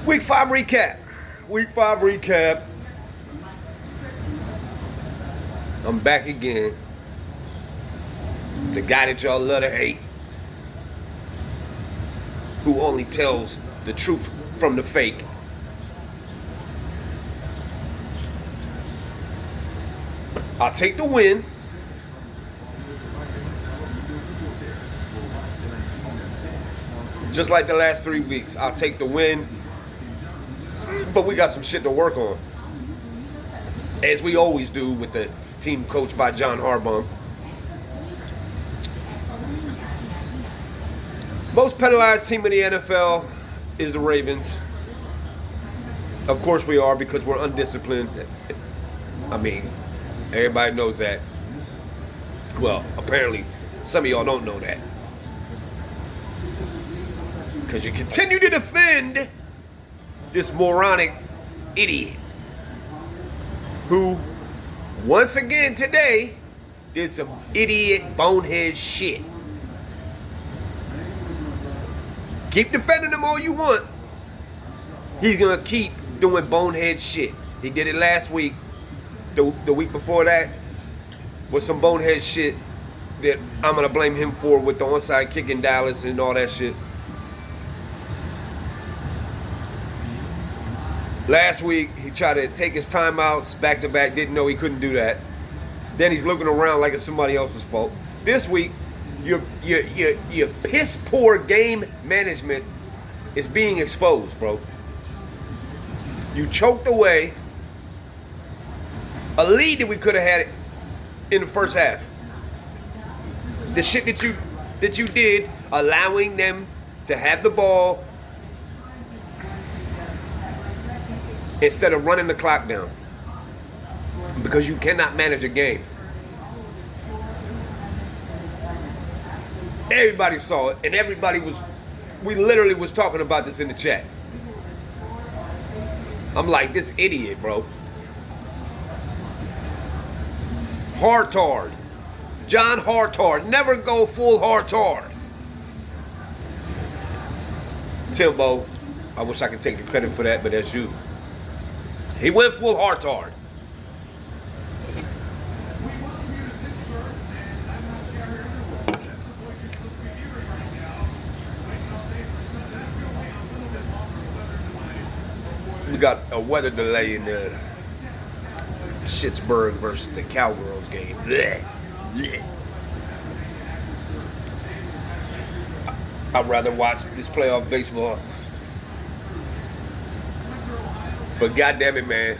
Week 5 recap. Week 5 recap. I'm back again. The guy that y'all love to hate. Who only tells the truth from the fake. I'll take the win. Just like the last 3 weeks, I'll take the win. But we got some shit to work on. As we always do with the team coached by John Harbaugh. Most penalized team in the NFL is the Ravens. Of course we are, because we're undisciplined. I mean, everybody knows that. Well, apparently some of y'all don't know that. Because you continue to defend this moronic idiot who, once again today, did some idiot bonehead shit. Keep defending him all you want. He's gonna keep doing bonehead shit. He did it last week. The week before that was some bonehead shit that I'm gonna blame him for, with the onside kick in Dallas and all that shit. Last week, he tried to take his timeouts back to back, didn't know he couldn't do that. Then he's looking around like it's somebody else's fault. This week, your piss poor game management is being exposed, bro. You choked away a lead that we could have had in the first half. The shit that you did, allowing them to have the ball instead of running the clock down, because you cannot manage a game. Everybody saw it, and we literally was talking about this in the chat. I'm like, this idiot, bro. Hartard. John Hartard. Never go full Hartard. Timbo, I wish I could take the credit for that, but that's you. He went full Hartard. We got a weather delay in the Pittsburgh versus the Cowgirls game. Blech. Blech. I'd rather watch this playoff baseball. But goddamn it, man.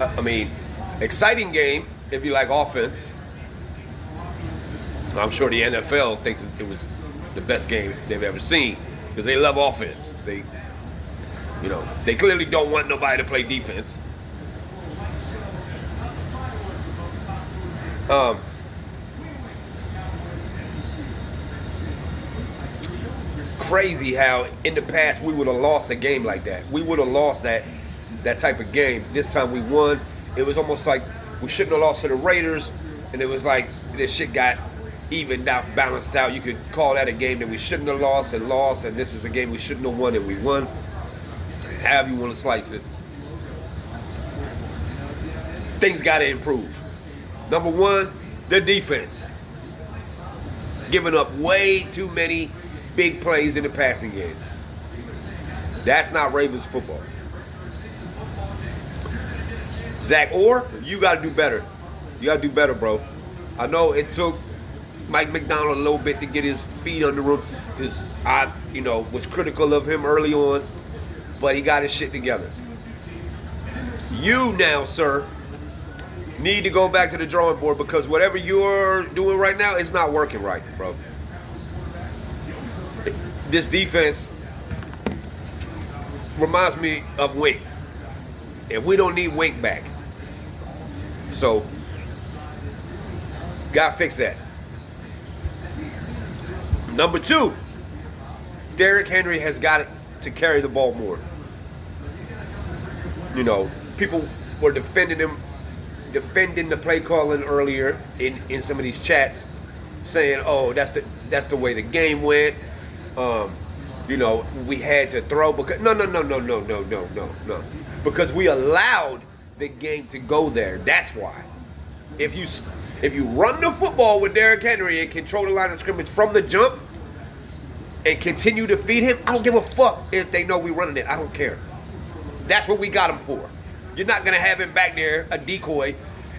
I mean, exciting game if you like offense. I'm sure the NFL thinks it was the best game they've ever seen, because they love offense. They clearly don't want nobody to play defense. Crazy how in the past we would have lost a game like that. We would have lost that type of game. This time we won. It was almost like we shouldn't have lost to the Raiders, and it was like this shit got evened out, balanced out. You could call that a game that we shouldn't have lost, and this is a game we shouldn't have won and we won. However you want to slice it. Things got to improve. Number one, the defense. Giving up way too many big plays in the passing game. That's not Ravens football. Zach Orr, you got to do better. You got to do better, bro. I know it took Mike McDonald a little bit to get his feet under him, because I, was critical of him early on, but he got his shit together. You now, sir, need to go back to the drawing board, because whatever you're doing right now, it's not working right, bro. This defense reminds me of Wink, and we don't need Wink back. So, gotta fix that. Number two, Derrick Henry has got to carry the ball more. People were defending the play calling earlier in some of these chats, saying, "Oh, that's the way the game went." You know, we had to throw because no. Because we allowed the game to go there. That's why. If you run the football with Derrick Henry and control the line of scrimmage from the jump and continue to feed him, I don't give a fuck if they know we running it. I don't care. That's what we got him for. You're not gonna have him back there a decoy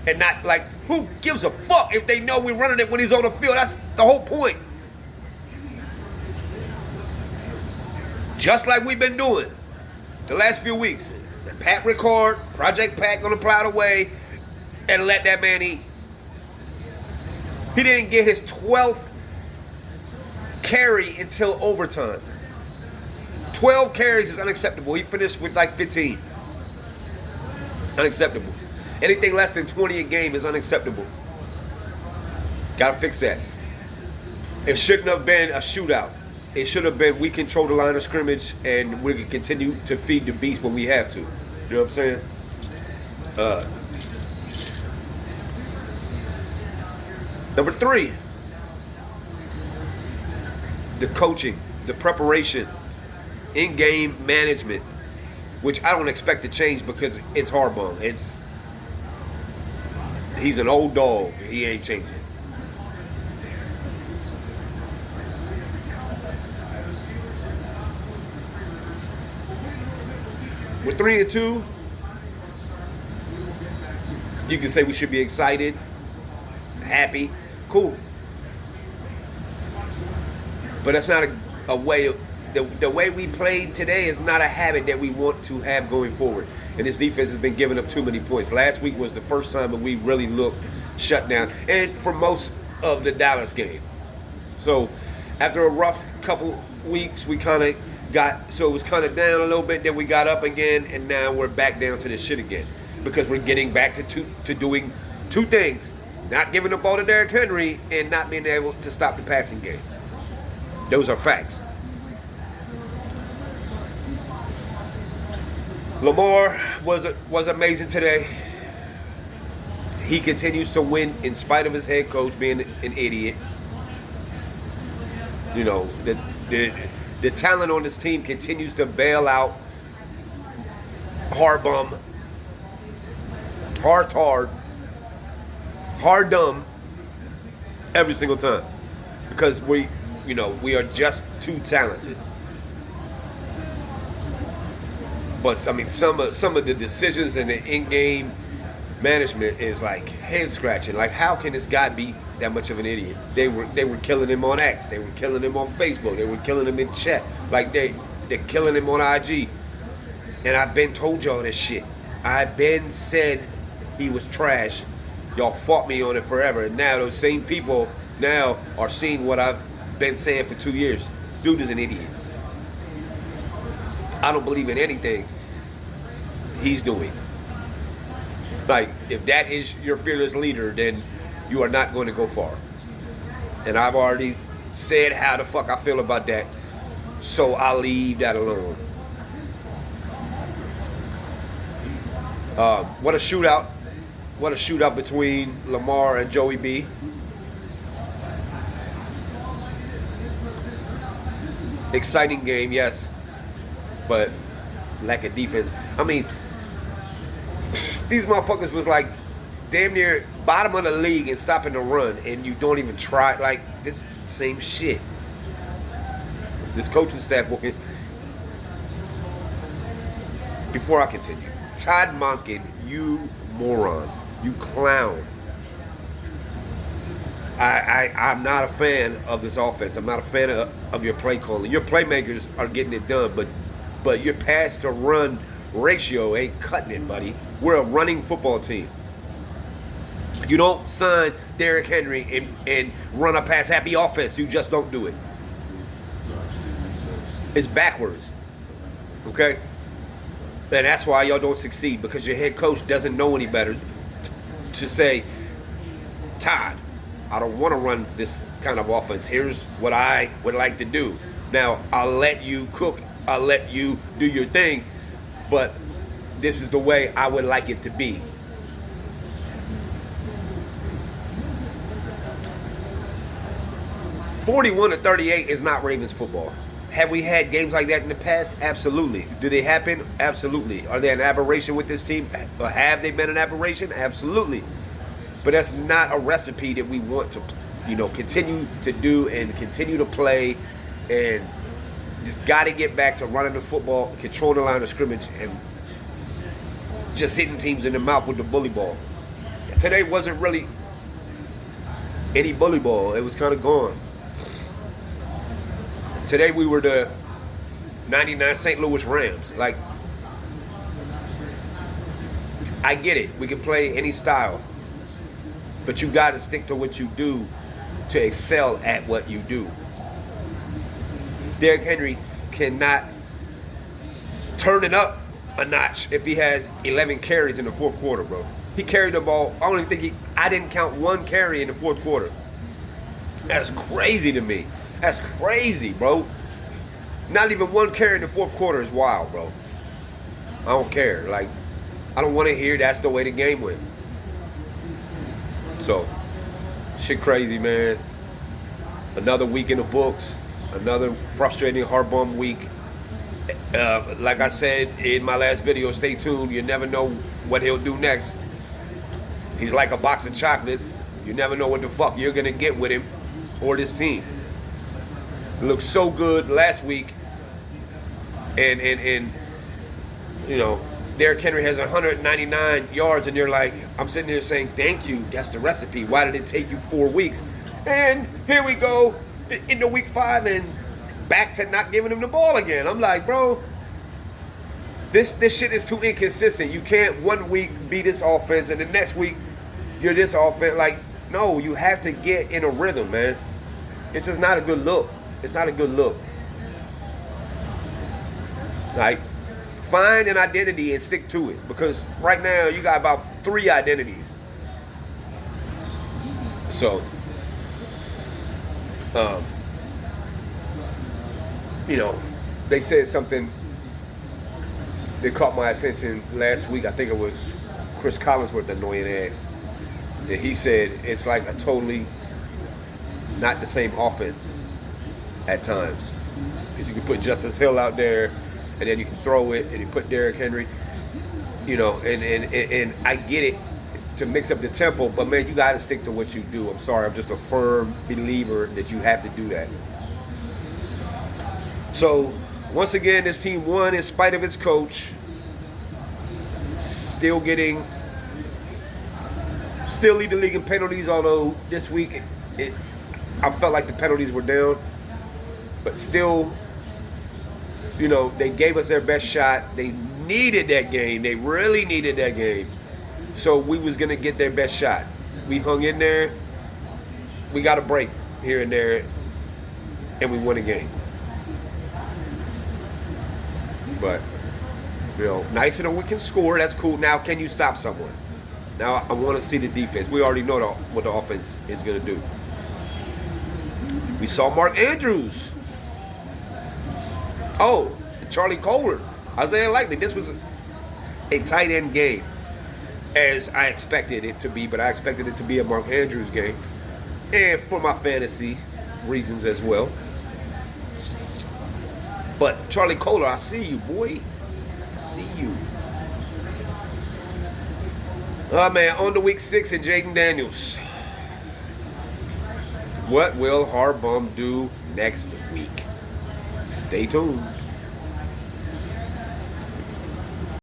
and not like who gives a fuck if they know we're running it when he's on the field. That's the whole point. Just like we've been doing the last few weeks. Pat Ricard, Project Pat gonna plow the way and let that man eat. He didn't get his 12th carry until overtime. 12 carries is unacceptable. He finished with like 15. Unacceptable. Anything less than 20 a game is unacceptable. Gotta fix that. It shouldn't have been a shootout. It should have been we control the line of scrimmage and we can continue to feed the beast when we have to. You know what I'm saying? Number 3, the coaching, the preparation, in-game management, which I don't expect to change because it's Harbaugh. He's an old dog. He ain't changing. We're 3-2. You can say we should be excited, happy, cool. But that's not a way. The way we played today is not a habit that we want to have going forward. And this defense has been giving up too many points. Last week was the first time that we really looked shut down, and for most of the Dallas game. So after a rough couple weeks, we kind of it was kind of down a little bit, then we got up again, and now we're back down to this shit again. Because we're getting back to doing two things. Not giving the ball to Derrick Henry and not being able to stop the passing game. Those are facts. Lamar was amazing today. He continues to win in spite of his head coach being an idiot. You know, the talent on this team continues to bail out Hard dumb every single time. Because we are just too talented. But I mean, some of the decisions and the in-game management is like head scratching. Like, how can this guy be that much of an idiot? They were killing him on X. They were killing him on Facebook. They were killing him in chat. Like they're killing him on IG. And I've been told y'all this shit. I've been said he was trash. Y'all fought me on it forever. And now those same people now are seeing what I've been saying for 2 years. Dude is an idiot. I don't believe in anything he's doing. Like, if that is your fearless leader, then you are not going to go far. And I've already said how the fuck I feel about that, so I'll leave that alone. What a shootout. What a shootout between Lamar and Joey B. Exciting game, yes. But lack of defense. I mean, these motherfuckers was like damn near bottom of the league in stopping the run, and you don't even try. Like, this is the same shit. This coaching staff working. Before I continue, Todd Monken, you moron, you clown. I'm not a fan of this offense. I'm not a fan of your play calling. Your playmakers are getting it done, but your pass to run ratio ain't cutting it, buddy. We're a running football team. You don't sign Derrick Henry and run a pass happy offense. You just don't do it. It's backwards. Okay? And that's why y'all don't succeed, because your head coach doesn't know any better to say, Todd, I don't want to run this kind of offense. Here's what I would like to do. Now, I'll let you cook. I'll let you do your thing. But this is the way I would like it to be. "41-38 is not Ravens football. Have we had games like that in the past? Absolutely. Do they happen? Absolutely. Are they an aberration with this team? Or have they been an aberration? Absolutely. But that's not a recipe that we want to, continue to do and continue to play, and just got to get back to running the football, controlling the line of scrimmage, and just hitting teams in the mouth with the bully ball. Today wasn't really any bully ball. It was kind of gone. Today we were the 99 St. Louis Rams. Like, I get it. We can play any style. But you got to stick to what you do to excel at what you do. Derrick Henry cannot turn it up a notch if he has 11 carries in the fourth quarter, bro. He carried the ball. I didn't count one carry in the fourth quarter. That's crazy to me. That's crazy, bro. Not even one carry in the fourth quarter is wild, bro. I don't care. Like, I don't want to hear that's the way the game went. So, shit crazy, man. Another week in the books. Another frustrating, heart-bum week. Like I said in my last video, stay tuned. You never know what he'll do next. He's like a box of chocolates. You never know what the fuck you're going to get with him or this team. It looked so good last week. And Derrick Henry has 199 yards, and they're like, I'm sitting there saying, thank you, that's the recipe. Why did it take you 4 weeks? And here we go into week 5 and back to not giving him the ball again. I'm like, bro, this shit is too inconsistent. You can't 1 week be this offense and the next week you're this offense. Like, no, you have to get in a rhythm, man. It's just not a good look. It's not a good look. Like, find an identity and stick to it. Because right now you got about 3 identities. So, they said something that caught my attention last week. I think it was Chris Collinsworth, annoying ass. And he said it's like a totally not the same offense at times. Because you can put Justice Hill out there, and then you can throw it, and you put Derrick Henry, and I get it to mix up the tempo, but man, you got to stick to what you do. I'm sorry, I'm just a firm believer that you have to do that. So, once again, this team won in spite of its coach. Still lead the league in penalties, although this week I felt like the penalties were down. But still, they gave us their best shot. They needed that game. They really needed that game. So we was going to get their best shot. We hung in there. We got a break here and there. And we won a game. But, nice we can score. That's cool. Now, can you stop someone? Now, I want to see the defense. We already know what the offense is going to do. We saw Mark Andrews. Oh, Charlie Kohler. Isaiah Likely. This was a tight end game, as I expected it to be, but I expected it to be a Mark Andrews game. And for my fantasy reasons as well. But Charlie Kohler, I see you, boy. I see you. Oh, man, on to week 6 and Jaden Daniels. What will Harbum do next week? Stay tuned.